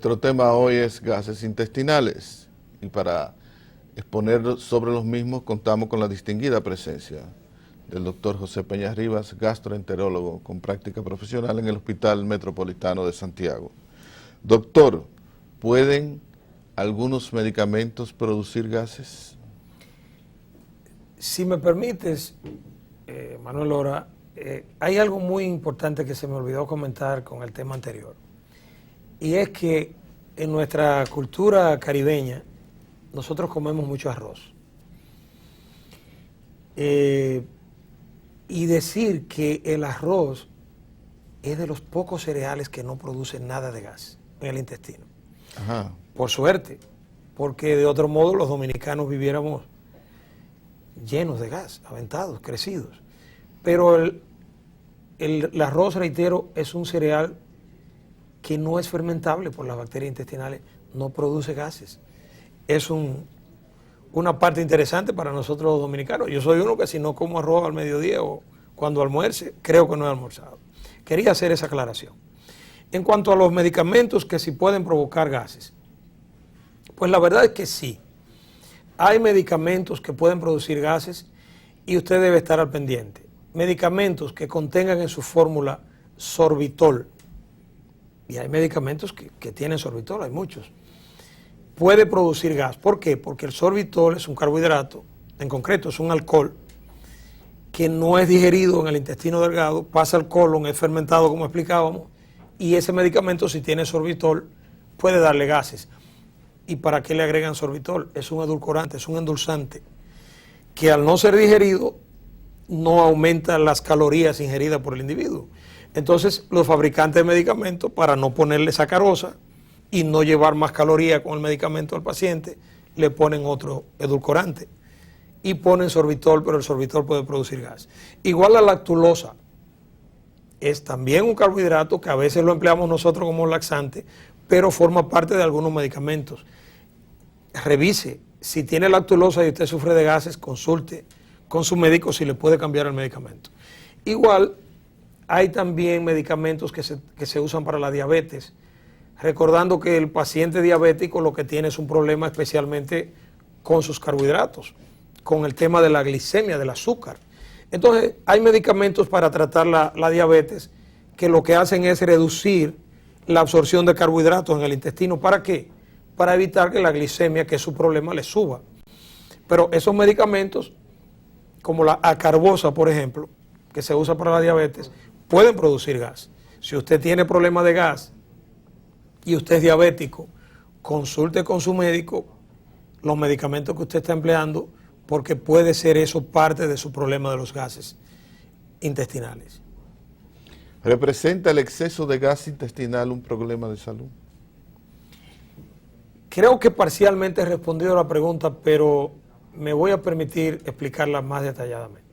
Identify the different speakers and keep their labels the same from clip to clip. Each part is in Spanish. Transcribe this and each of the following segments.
Speaker 1: Nuestro tema hoy es gases intestinales y para exponer sobre los mismos contamos con la distinguida presencia del doctor José Peña Rivas, gastroenterólogo con práctica profesional en el Hospital Metropolitano de Santiago. Doctor, ¿pueden algunos medicamentos producir gases?
Speaker 2: Si me permites, Manuel Lora, hay algo muy importante que se me olvidó comentar con el tema anterior. Y es que en nuestra cultura caribeña, nosotros comemos mucho arroz. Y decir que el arroz es de los pocos cereales que no producen nada de gas en el intestino.
Speaker 1: Ajá.
Speaker 2: Por suerte, porque de otro modo los dominicanos viviéramos llenos de gas, aventados, crecidos. Pero el arroz, reitero, es un cereal que no es fermentable por las bacterias intestinales, no produce gases. Es una parte interesante para nosotros los dominicanos. Yo soy uno que si no como arroz al mediodía o cuando almuerce, creo que no he almorzado. Quería hacer esa aclaración. En cuanto a los medicamentos que sí pueden provocar gases, pues la verdad es que sí. Hay medicamentos que pueden producir gases y usted debe estar al pendiente. Medicamentos que contengan en su fórmula sorbitol, y hay medicamentos que tienen sorbitol, hay muchos, puede producir gas. ¿Por qué? Porque el sorbitol es un carbohidrato, en concreto es un alcohol, que no es digerido en el intestino delgado, pasa al colon, es fermentado como explicábamos, y ese medicamento si tiene sorbitol puede darle gases. ¿Y para qué le agregan sorbitol? Es un edulcorante, es un endulzante, que al no ser digerido no aumenta las calorías ingeridas por el individuo. Entonces los fabricantes de medicamentos, para no ponerle sacarosa y no llevar más calorías con el medicamento al paciente, le ponen otro edulcorante y ponen sorbitol, pero el sorbitol puede producir gas. Igual la lactulosa, es también un carbohidrato que a veces lo empleamos nosotros como laxante, pero forma parte de algunos medicamentos. Revise, si tiene lactulosa y usted sufre de gases, consulte con su médico si le puede cambiar el medicamento. Igual, hay también medicamentos que se usan para la diabetes, recordando que el paciente diabético lo que tiene es un problema especialmente con sus carbohidratos, con el tema de la glicemia, del azúcar. Entonces, hay medicamentos para tratar la diabetes que lo que hacen es reducir la absorción de carbohidratos en el intestino. ¿Para qué? Para evitar que la glicemia, que es su problema, le suba. Pero esos medicamentos, como la acarbosa, por ejemplo, que se usa para la diabetes, pueden producir gas. Si usted tiene problemas de gas y usted es diabético, consulte con su médico los medicamentos que usted está empleando, porque puede ser eso parte de su problema de los gases intestinales.
Speaker 1: ¿Representa el exceso de gas intestinal un problema de salud?
Speaker 2: Creo que parcialmente he respondido a la pregunta, pero me voy a permitir explicarla más detalladamente.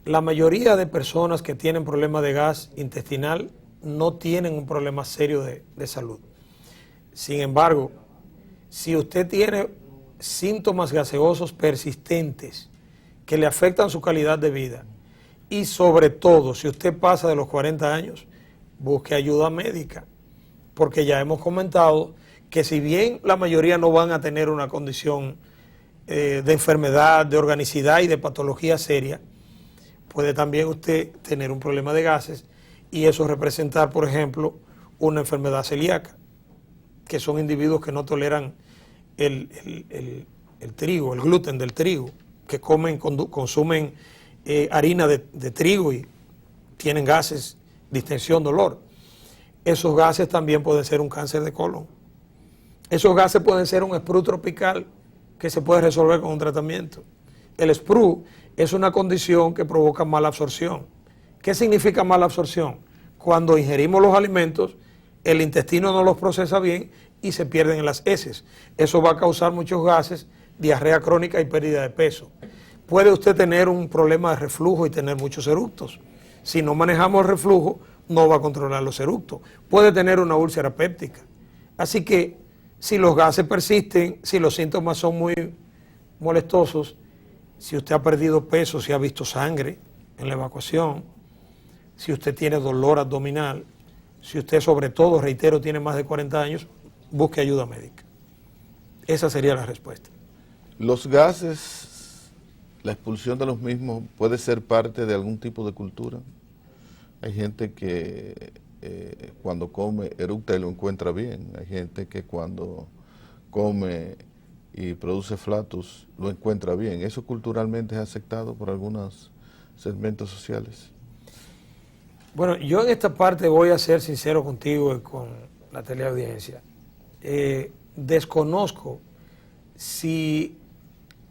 Speaker 2: La mayoría de personas que tienen problemas de gas intestinal no tienen un problema serio de salud. Sin embargo, si usted tiene síntomas gaseosos persistentes que le afectan su calidad de vida y sobre todo si usted pasa de los 40 años, busque ayuda médica, porque ya hemos comentado que si bien la mayoría no van a tener una condición de enfermedad, de organicidad y de patología seria, puede también usted tener un problema de gases y eso representar, por ejemplo, una enfermedad celíaca, que son individuos que no toleran el trigo, el gluten del trigo, que consumen harina de trigo y tienen gases, distensión, dolor. Esos gases también pueden ser un cáncer de colon. Esos gases pueden ser un sprue tropical que se puede resolver con un tratamiento. El sprue es una condición que provoca mala absorción. ¿Qué significa mala absorción? Cuando ingerimos los alimentos, el intestino no los procesa bien y se pierden en las heces. Eso va a causar muchos gases, diarrea crónica y pérdida de peso. Puede usted tener un problema de reflujo y tener muchos eructos. Si no manejamos el reflujo, no va a controlar los eructos. Puede tener una úlcera péptica. Así que si los gases persisten, si los síntomas son muy molestosos, si usted ha perdido peso, si ha visto sangre en la evacuación, si usted tiene dolor abdominal, Si usted, sobre todo, reitero, tiene más de 40 años, busque ayuda médica. Esa sería la respuesta.
Speaker 1: Los gases, la expulsión de los mismos, ¿puede ser parte de algún tipo de cultura? Hay gente que cuando come eructa y lo encuentra bien. Hay gente que cuando come y produce flatus lo encuentra bien. ¿Eso culturalmente es aceptado por algunos segmentos sociales?
Speaker 2: Bueno, yo en esta parte voy a ser sincero contigo y con la teleaudiencia. Desconozco si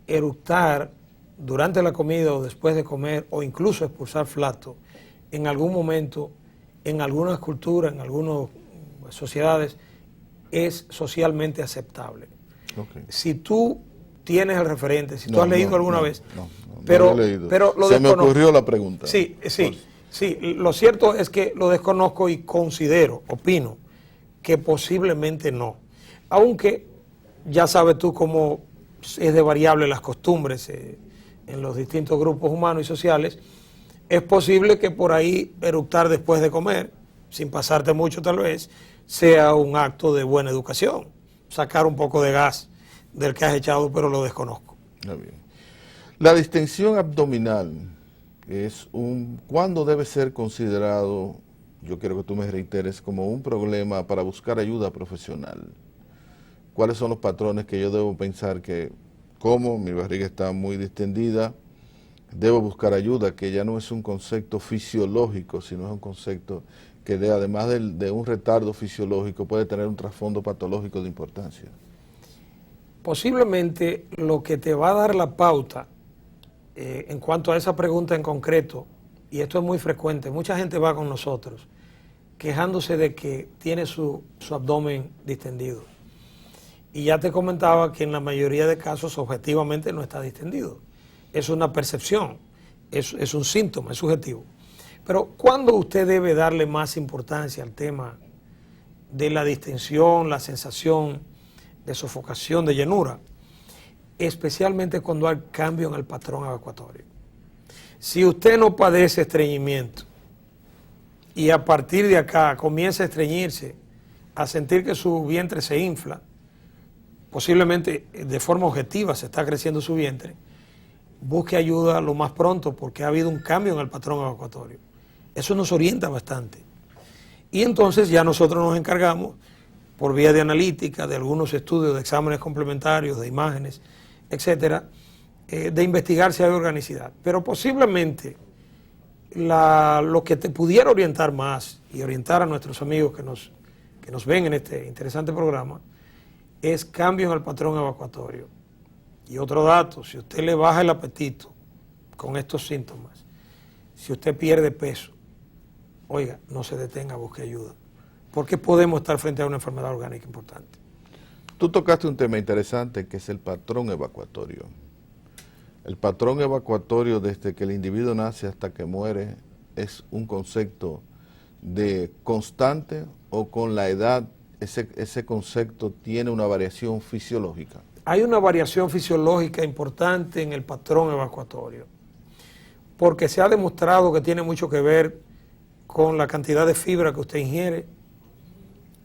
Speaker 2: eructar durante la comida o después de comer o incluso expulsar flato en algún momento, en algunas culturas, en algunas sociedades, es socialmente aceptable.
Speaker 1: Okay.
Speaker 2: Si tú tienes el referente, si tú has leído alguna vez,
Speaker 1: no
Speaker 2: pero
Speaker 1: lo he leído.
Speaker 2: Pero lo
Speaker 1: se me
Speaker 2: desconozco.
Speaker 1: ocurrió la pregunta.
Speaker 2: Sí, lo cierto es que lo desconozco y considero, opino, que posiblemente no. Aunque ya sabes tú cómo es de variable las costumbres en los distintos grupos humanos y sociales, es posible que por ahí eructar después de comer, sin pasarte mucho tal vez, sea un acto de buena educación. Sacar un poco de gas del que has echado, pero lo desconozco.
Speaker 1: Muy bien. La distensión abdominal es ¿cuándo debe ser considerado, yo quiero que tú me reiteres, como un problema para buscar ayuda profesional? ¿Cuáles son los patrones que yo debo pensar que, como mi barriga está muy distendida, debo buscar ayuda, que ya no es un concepto fisiológico, sino es un concepto que además de un retardo fisiológico puede tener un trasfondo patológico de importancia?
Speaker 2: Posiblemente lo que te va a dar la pauta en cuanto a esa pregunta en concreto, y esto es muy frecuente, mucha gente va con nosotros quejándose de que tiene su abdomen distendido. Y ya te comentaba que en la mayoría de casos objetivamente no está distendido. Es una percepción, es un síntoma, es subjetivo. Pero ¿cuándo usted debe darle más importancia al tema de la distensión, la sensación de sofocación, de llenura? Especialmente cuando hay cambio en el patrón evacuatorio. Si usted no padece estreñimiento y a partir de acá comienza a estreñirse, a sentir que su vientre se infla, posiblemente de forma objetiva se está creciendo su vientre, busque ayuda lo más pronto porque ha habido un cambio en el patrón evacuatorio. Eso nos orienta bastante. Y entonces ya nosotros nos encargamos, por vía de analítica, de algunos estudios, de exámenes complementarios, de imágenes, etcétera, de investigar si hay organicidad. Pero posiblemente lo que te pudiera orientar más y orientar a nuestros amigos que nos ven en este interesante programa es cambio en el patrón evacuatorio. Y otro dato, si usted le baja el apetito con estos síntomas, si usted pierde peso, oiga, no se detenga, busque ayuda, porque podemos estar frente a una enfermedad orgánica importante.
Speaker 1: Tú tocaste un tema interesante que es el patrón evacuatorio. El patrón evacuatorio desde que el individuo nace hasta que muere es un concepto de constante o con la edad ese concepto tiene una variación fisiológica.
Speaker 2: Hay una variación fisiológica importante en el patrón evacuatorio, porque se ha demostrado que tiene mucho que ver con la cantidad de fibra que usted ingiere,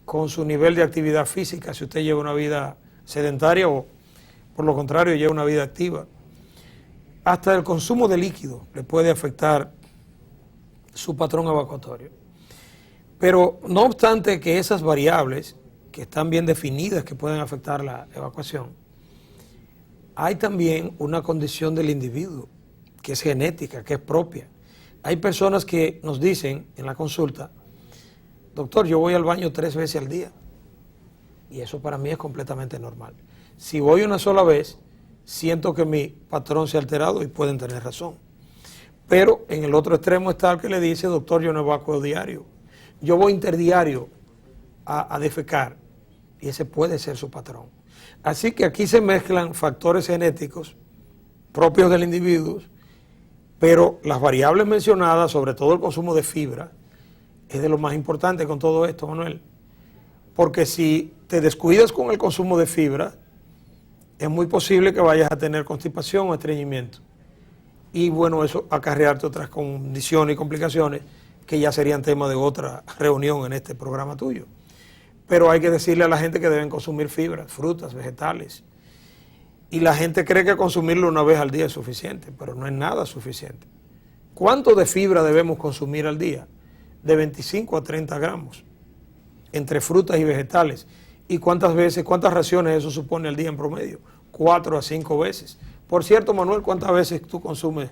Speaker 2: con su nivel de actividad física, si usted lleva una vida sedentaria o por lo contrario lleva una vida activa. Hasta el consumo de líquido le puede afectar su patrón evacuatorio. Pero no obstante que esas variables, que están bien definidas, que pueden afectar la evacuación, hay también una condición del individuo, que es genética, que es propia. Hay personas que nos dicen en la consulta, doctor, yo voy al baño 3 veces al día, y eso para mí es completamente normal. Si voy una sola vez, siento que mi patrón se ha alterado y pueden tener razón. Pero en el otro extremo está el que le dice, doctor, yo no evacuo diario. Yo voy interdiario a defecar y ese puede ser su patrón. Así que aquí se mezclan factores genéticos propios del individuo, pero las variables mencionadas, sobre todo el consumo de fibra, es de lo más importante con todo esto, Manuel. Porque si te descuidas con el consumo de fibra, es muy posible que vayas a tener constipación o estreñimiento. Y bueno, eso acarrearte otras condiciones y complicaciones que ya serían tema de otra reunión en este programa tuyo. Pero hay que decirle a la gente que deben consumir fibras, frutas, vegetales. Y la gente cree que consumirlo una vez al día es suficiente, pero no es nada suficiente. ¿Cuánto de fibra debemos consumir al día? De 25 a 30 gramos entre frutas y vegetales. ¿Y cuántas raciones eso supone al día en promedio? 4 a 5 veces. Por cierto, Manuel, ¿cuántas veces tú consumes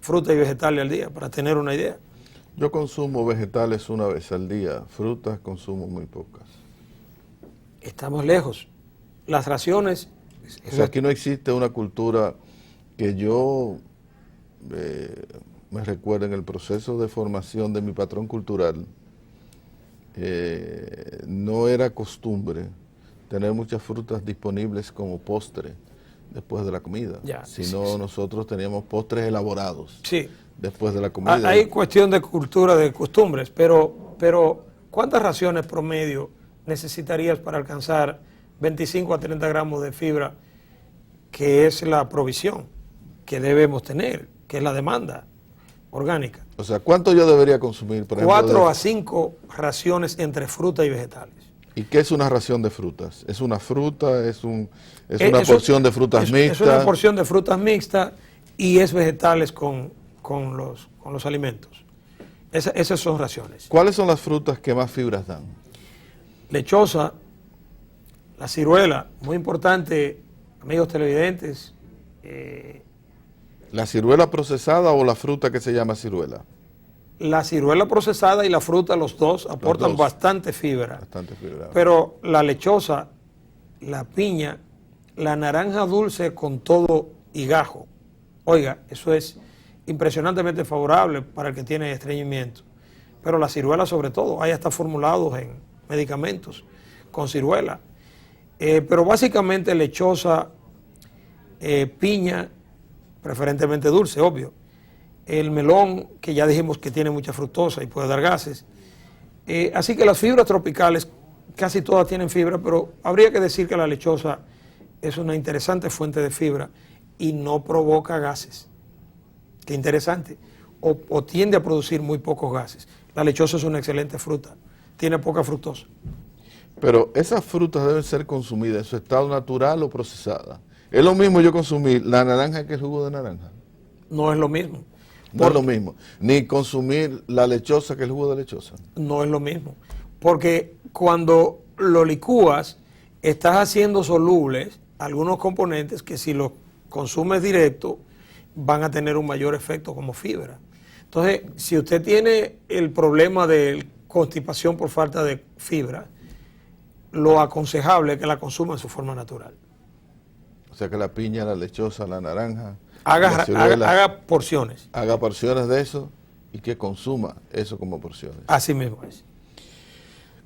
Speaker 2: fruta y vegetales al día? Para tener una idea.
Speaker 1: Yo consumo vegetales una vez al día, frutas consumo muy pocas.
Speaker 2: Estamos lejos. Las raciones...
Speaker 1: O sea, aquí no existe una cultura que yo me recuerde en el proceso de formación de mi patrón cultural. No era costumbre tener muchas frutas disponibles como postre después de la comida, sino nosotros teníamos postres elaborados después de la comida.
Speaker 2: Hay cuestión de cultura, de costumbres, pero ¿cuántas raciones promedio necesitarías para alcanzar 25 a 30 gramos de fibra, que es la provisión que debemos tener, que es la demanda orgánica?
Speaker 1: O sea, ¿cuánto yo debería consumir? Por ejemplo,
Speaker 2: 4 a 5 raciones entre fruta y vegetales.
Speaker 1: ¿Y qué es una ración de frutas? ¿Es una fruta? ¿Es una porción de frutas mixtas?
Speaker 2: Es una porción de frutas mixtas y es vegetales con los alimentos. Esas son raciones.
Speaker 1: ¿Cuáles son las frutas que más fibras dan?
Speaker 2: Lechosa, la ciruela, muy importante, amigos televidentes.
Speaker 1: ¿La ciruela procesada o la fruta que se llama ciruela?
Speaker 2: La ciruela procesada y la fruta, los dos, aportan bastante fibra.
Speaker 1: Bastante fibra.
Speaker 2: Pero la lechosa, la piña, la naranja dulce con todo y gajo. Oiga, eso es impresionantemente favorable para el que tiene estreñimiento. Pero la ciruela sobre todo, hay hasta formulados en medicamentos con ciruela. Pero básicamente lechosa, piña, preferentemente dulce, obvio. El melón, que ya dijimos que tiene mucha fructosa y puede dar gases. Así que las fibras tropicales, casi todas tienen fibra, pero habría que decir que la lechosa es una interesante fuente de fibra y no provoca gases. Qué interesante. O tiende a producir muy pocos gases. La lechosa es una excelente fruta, tiene poca fructosa.
Speaker 1: Pero esas frutas deben ser consumidas en su estado natural o procesada. ¿Es lo mismo yo consumir la naranja que el jugo de naranja?
Speaker 2: No es lo mismo.
Speaker 1: No es lo mismo. Ni consumir la lechosa que el jugo de lechosa.
Speaker 2: No es lo mismo. Porque cuando lo licúas, estás haciendo solubles algunos componentes que si los consumes directo van a tener un mayor efecto como fibra. Entonces, si usted tiene el problema de constipación por falta de fibra, lo aconsejable es que la consuma en su forma natural.
Speaker 1: O sea que la piña, la lechosa, la naranja,
Speaker 2: haga porciones.
Speaker 1: Haga porciones de eso y que consuma eso como porciones.
Speaker 2: Así mismo es.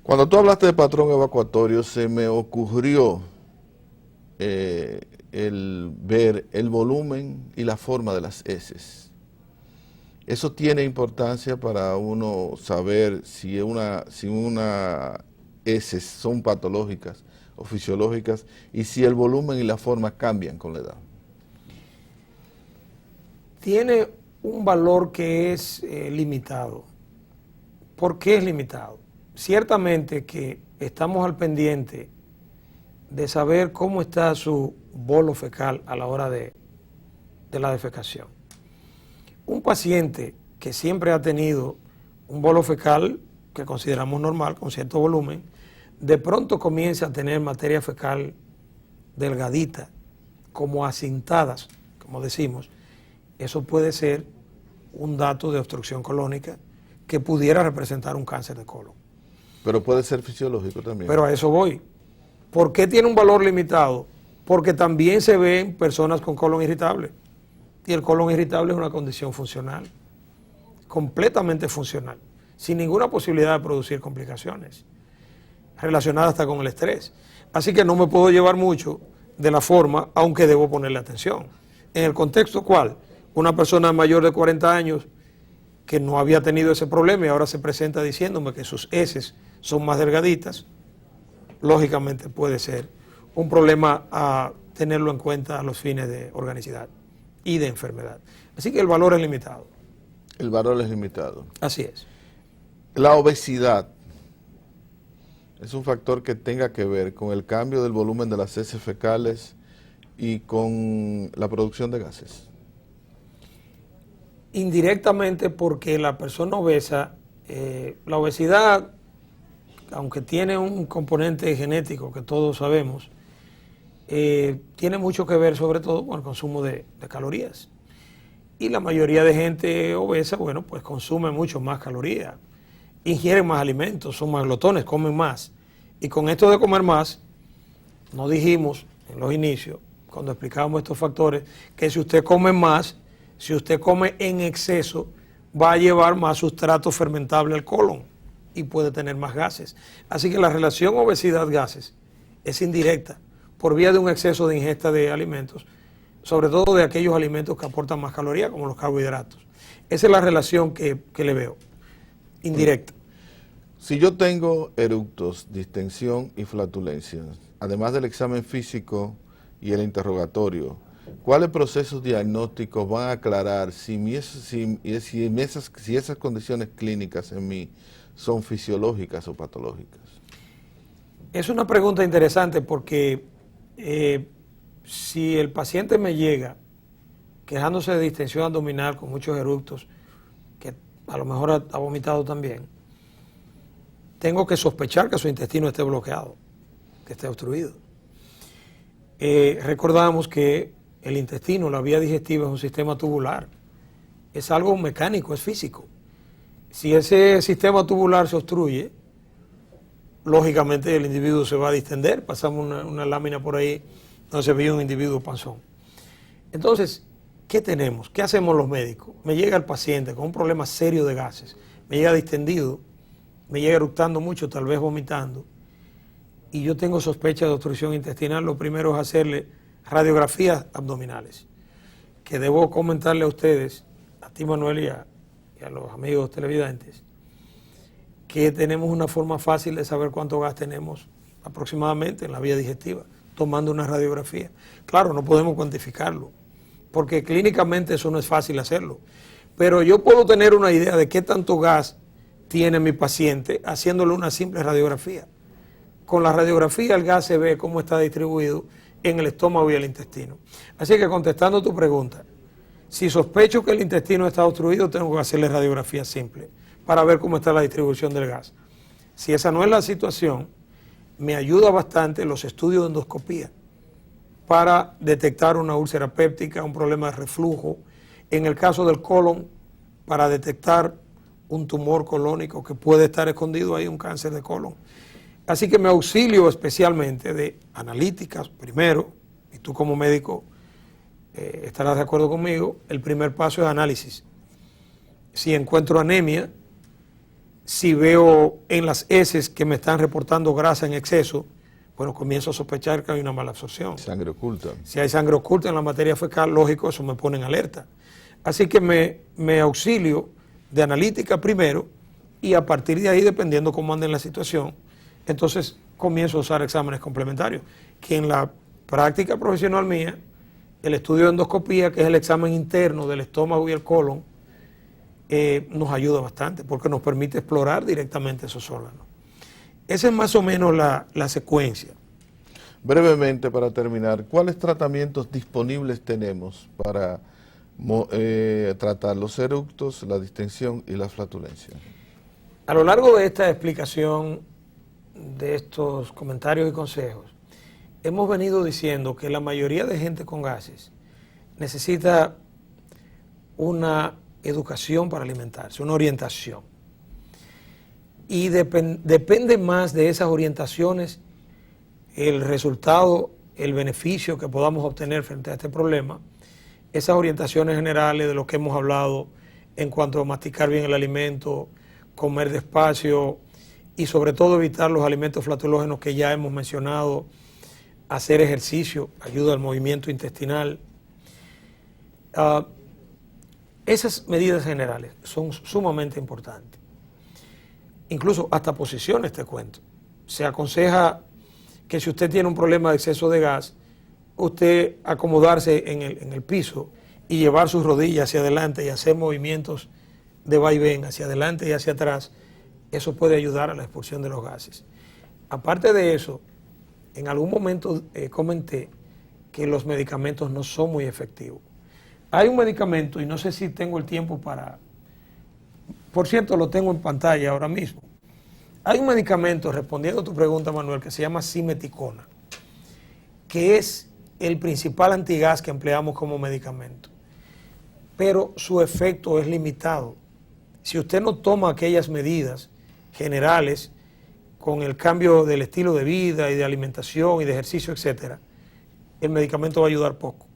Speaker 1: Cuando tú hablaste de patrón evacuatorio, se me ocurrió el ver el volumen y la forma de las heces. Eso tiene importancia para uno saber si una heces son patológicas o fisiológicas y si el volumen y la forma cambian con la edad.
Speaker 2: Tiene un valor que es limitado. ¿Por qué es limitado? Ciertamente que estamos al pendiente de saber cómo está su bolo fecal a la hora de la defecación. Un paciente que siempre ha tenido un bolo fecal que consideramos normal, con cierto volumen, de pronto comienza a tener materia fecal delgadita, como acintadas, como decimos. Eso puede ser un dato de obstrucción colónica que pudiera representar un cáncer de colon.
Speaker 1: Pero puede ser fisiológico también.
Speaker 2: Pero a eso voy. ¿Por qué tiene un valor limitado? Porque también se ve en personas con colon irritable. Y el colon irritable es una condición funcional, completamente funcional, sin ninguna posibilidad de producir complicaciones, relacionadas hasta con el estrés. Así que no me puedo llevar mucho de la forma, aunque debo ponerle atención. ¿En el contexto cuál? Una persona mayor de 40 años que no había tenido ese problema y ahora se presenta diciéndome que sus heces son más delgaditas, lógicamente puede ser un problema a tenerlo en cuenta a los fines de organicidad y de enfermedad. Así que el valor es limitado.
Speaker 1: El valor es limitado.
Speaker 2: Así es.
Speaker 1: La obesidad es un factor que tenga que ver con el cambio del volumen de las heces fecales y con la producción de gases.
Speaker 2: Indirectamente, porque la persona obesa, la obesidad, aunque tiene un componente genético que todos sabemos, tiene mucho que ver sobre todo con el consumo de calorías. Y la mayoría de gente obesa, bueno, pues consume mucho más calorías, ingieren más alimentos, son más glotones, comen más. Y con esto de comer más, nos dijimos en los inicios, cuando explicábamos estos factores, que si usted come más, si usted come en exceso, va a llevar más sustrato fermentable al colon y puede tener más gases. Así que la relación obesidad-gases es indirecta por vía de un exceso de ingesta de alimentos, sobre todo de aquellos alimentos que aportan más calorías, como los carbohidratos. Esa es la relación que le veo, indirecta.
Speaker 1: Si yo tengo eructos, distensión y flatulencia, además del examen físico y el interrogatorio, ¿cuáles procesos diagnósticos van a aclarar si esas condiciones clínicas en mí son fisiológicas o patológicas?
Speaker 2: Es una pregunta interesante porque si el paciente me llega quejándose de distensión abdominal con muchos eructos, que a lo mejor ha vomitado también, tengo que sospechar que su intestino esté bloqueado, que esté obstruido. Recordamos que el intestino, la vía digestiva, es un sistema tubular. Es algo mecánico, es físico. Si ese sistema tubular se obstruye, lógicamente el individuo se va a distender. Pasamos una lámina por ahí donde se ve un individuo panzón. Entonces, ¿qué tenemos? ¿Qué hacemos los médicos? Me llega el paciente con un problema serio de gases, me llega distendido, me llega eructando mucho, tal vez vomitando, y yo tengo sospecha de obstrucción intestinal. Lo primero es hacerle radiografías abdominales, que debo comentarle a ustedes, a ti Manuel y a los amigos televidentes, que tenemos una forma fácil de saber cuánto gas tenemos aproximadamente en la vía digestiva, tomando una radiografía. Claro, no podemos cuantificarlo, porque clínicamente eso no es fácil hacerlo, pero yo puedo tener una idea de qué tanto gas tiene mi paciente haciéndole una simple radiografía. Con la radiografía el gas se ve cómo está distribuido en el estómago y el intestino. Así que contestando tu pregunta, si sospecho que el intestino está obstruido, tengo que hacerle radiografía simple para ver cómo está la distribución del gas. Si esa no es la situación, me ayuda bastante los estudios de endoscopía para detectar una úlcera péptica, un problema de reflujo. En el caso del colon, para detectar un tumor colónico que puede estar escondido ahí, un cáncer de colon. Así que me auxilio especialmente de analíticas primero, y tú como médico estarás de acuerdo conmigo, el primer paso es análisis. Si encuentro anemia, si veo en las heces que me están reportando grasa en exceso, bueno, comienzo a sospechar que hay una mala absorción.
Speaker 1: Sangre oculta.
Speaker 2: Si hay sangre oculta en la materia fecal, lógico, eso me pone en alerta. Así que me auxilio de analítica primero, y a partir de ahí, dependiendo cómo ande la situación, entonces comienzo a usar exámenes complementarios, que en la práctica profesional mía, el estudio de endoscopía, que es el examen interno del estómago y el colon, nos ayuda bastante porque nos permite explorar directamente esos órganos. Esa es más o menos la secuencia.
Speaker 1: Brevemente, para terminar, ¿cuáles tratamientos disponibles tenemos para tratar los eructos, la distensión y la flatulencia?
Speaker 2: A lo largo de esta explicación, de estos comentarios y consejos, hemos venido diciendo que la mayoría de gente con gases necesita una educación para alimentarse, una orientación. Y depende más de esas orientaciones el resultado, el beneficio que podamos obtener frente a este problema, esas orientaciones generales de lo que hemos hablado en cuanto a masticar bien el alimento, comer despacio y sobre todo evitar los alimentos flatulógenos que ya hemos mencionado, hacer ejercicio, ayuda al movimiento intestinal. Esas medidas generales son sumamente importantes. Incluso hasta posiciones, te cuento. Se aconseja que si usted tiene un problema de exceso de gas, usted acomodarse en el piso y llevar sus rodillas hacia adelante y hacer movimientos de vaivén hacia adelante y hacia atrás eso puede ayudar a la expulsión de los gases. Aparte de eso, en algún momento comenté que los medicamentos no son muy efectivos. Hay un medicamento, y no sé si tengo el tiempo para... Por cierto, lo tengo en pantalla ahora mismo. Hay un medicamento, respondiendo a tu pregunta, Manuel, que se llama simeticona, que es el principal antigas que empleamos como medicamento. Pero su efecto es limitado. Si usted no toma aquellas medidas generales con el cambio del estilo de vida y de alimentación y de ejercicio, etcétera, el medicamento va a ayudar poco.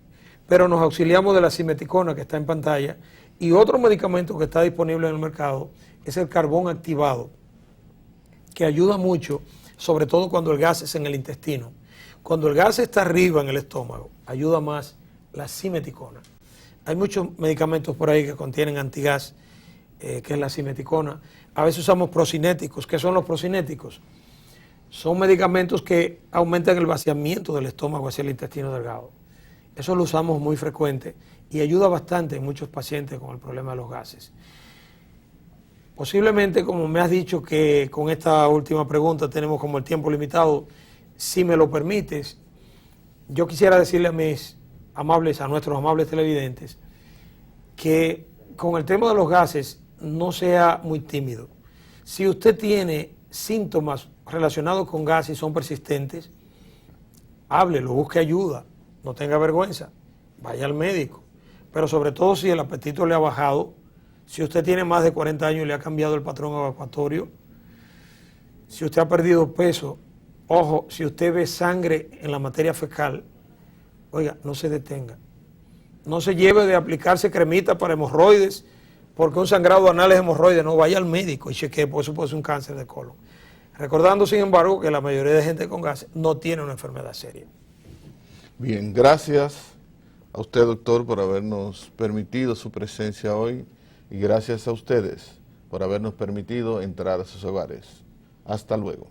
Speaker 2: Pero nos auxiliamos de la simeticona que está en pantalla, y otro medicamento que está disponible en el mercado es el carbón activado, que ayuda mucho, sobre todo cuando el gas es en el intestino. Cuando el gas está arriba en el estómago, ayuda más la simeticona. Hay muchos medicamentos por ahí que contienen antigas, que es la simeticona. A veces usamos procinéticos. ¿Qué son los procinéticos? Son medicamentos que aumentan el vaciamiento del estómago hacia el intestino delgado. Eso lo usamos muy frecuente y ayuda bastante en muchos pacientes con el problema de los gases. Posiblemente, como me has dicho que con esta última pregunta tenemos como el tiempo limitado, si me lo permites, yo quisiera decirle a nuestros amables televidentes, que con el tema de los gases no sea muy tímido. Si usted tiene síntomas relacionados con gases y son persistentes, háblelo, busque ayuda, no tenga vergüenza, vaya al médico. Pero sobre todo si el apetito le ha bajado, si usted tiene más de 40 años y le ha cambiado el patrón evacuatorio, si usted ha perdido peso, ojo, si usted ve sangre en la materia fecal, oiga, no se detenga. No se lleve de aplicarse cremita para hemorroides, porque un sangrado anal es hemorroide. No, vaya al médico y chequee, porque eso puede ser un cáncer de colon. Recordando, sin embargo, que la mayoría de gente con gases no tiene una enfermedad seria.
Speaker 1: Bien, gracias a usted, doctor, por habernos permitido su presencia hoy, y gracias a ustedes por habernos permitido entrar a sus hogares. Hasta luego.